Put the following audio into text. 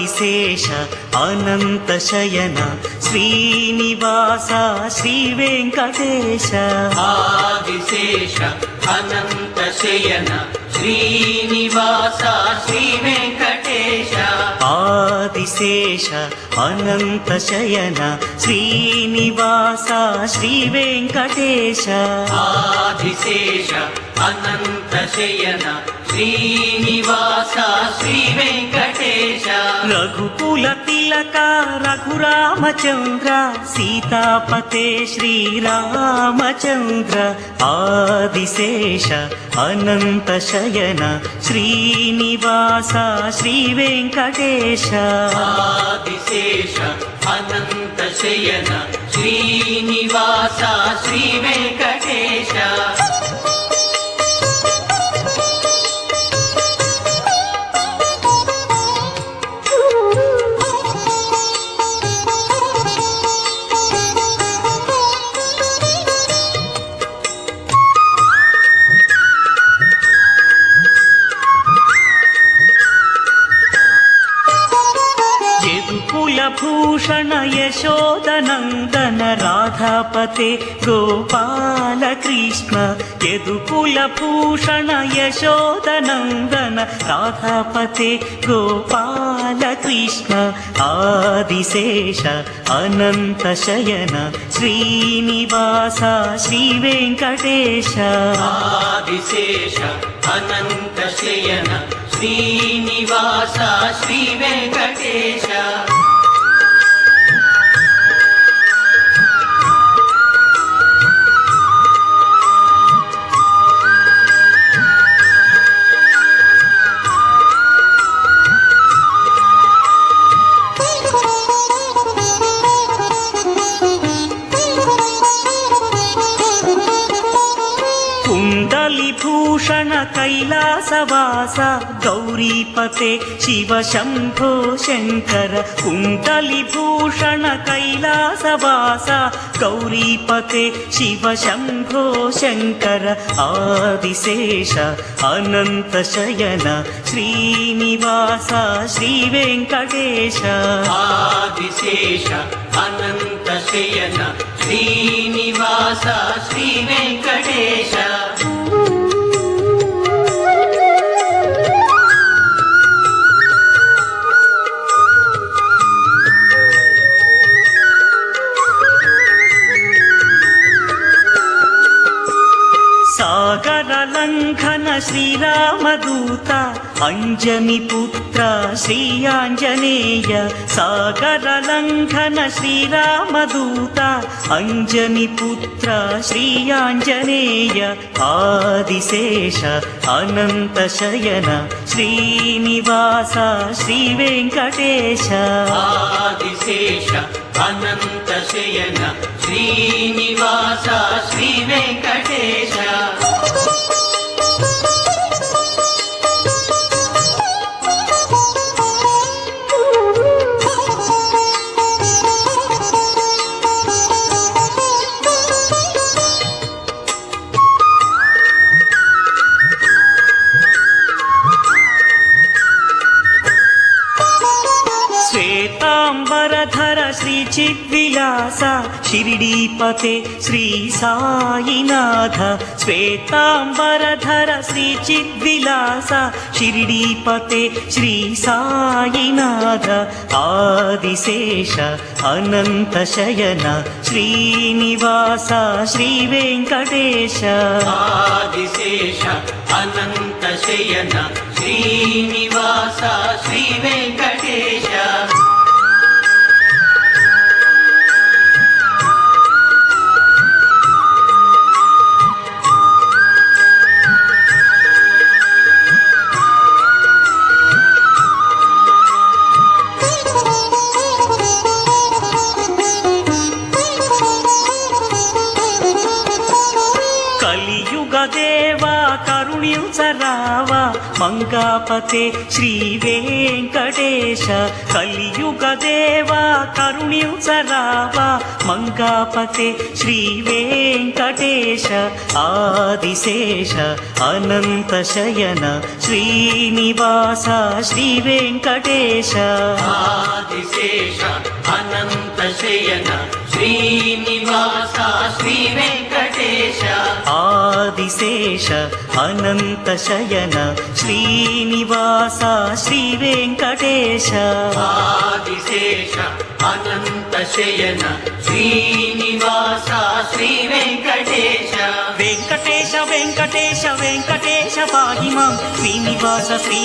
ఆదిశేష అనంత శయన శ్రీనివాస శ్రీ వెంకటేశ ఆదిశేష అనంత శయన శ్రీనివాస శ్రీ వెంకటేశ ఆదిశేష అనంత శయన శ్రీనివాస శ్రీ వెంకటేశ ఆదిశేష అనంత శయన శ్రీనివాస శ్రీ వెంకటేశ రఘుకుల తిలక రఘురామచంద్ర సీతాపతే శ్రీరామచంద్ర ఆదిశేష అనంత శయన శ్రీనివాస శ్రీ వెంకటేశ ఆదిశేష అనంత శయన శ్రీనివాస శ్రీ వెంకటేశ భూషణ యశోదనందన రాధాపతే గోపాల కృష్ణ యదుకుల భూషణ యశోదనందన రాధాపతే గోపాల కృష్ణ ఆదిశేష అనంత శయన శ్రీనివాస శ్రీ వెంకటేశ ఆదిశేష అనంత శయన శ్రీనివాస శ్రీ వెంకటేశ భూషణ కైలాసవాస గౌరీపతే శివ శంభో శంకర కుండలిభూషణ కైలాసవాస గౌరీపతే శివ శంభో శంకర ఆదిశేష అనంత శయన శ్రీనివాస శ్రీ వెంకటేశ ఆదిశేష అనంత శయన శ్రీనివాస శ్రీ వెంకటేశ సాగర లంఘన శ్రీరామదూత అంజని పుత్ర శ్రీ ఆంజనేయ సాగర లంఘన శ్రీరామదూత అంజని పుత్ర శ్రీ ఆంజనేయ ఆదిశేష అనంత శయన శ్రీనివాస శ్రీ వెంకటేశ ఆదిశేష అనంత శయన శ్రీనివాస శ్రీ వెంకటేశ శ్వేతాంబరధర శ్రీ చిద్విలాస షిరిడీపతే శ్రీ సాయినాథ శ్వేతాంబరధర శ్రీ చిద్విలాస షిరిడీపతే శ్రీ సాయినాథ ఆదిశేష అనంత శయన శ్రీనివాస శ్రీ వెంకటేశ ఆదిశేష అనంత శయన శ్రీనివాస శ్రీ వెంకటేశ కలియుగ దేవా కరుణి కరుణించరావా మంగాపతే శ్రీ వెంకటేశ కలియుగ దేవా కరుణించరావా మంగాపతే శ్రీ వెంకటేశ ఆదిశేష అనంత శయన శ్రీనివాస శ్రీ వెంకటేశ ఆదిశేష అనంత శయన శ్రీనివాస శ్రీ వెంకటేశ ఆదిశేష అనంత శయన శ్రీనివాస శ్రీ వెంకటేశ ఆదిశేష అనంత శయన శ్రీనివాస శ్రీ వెంకటేశ వెంకటేశ వెంకటేశ వెంకటేశ పాహిమాం శ్రీనివాస శ్రీ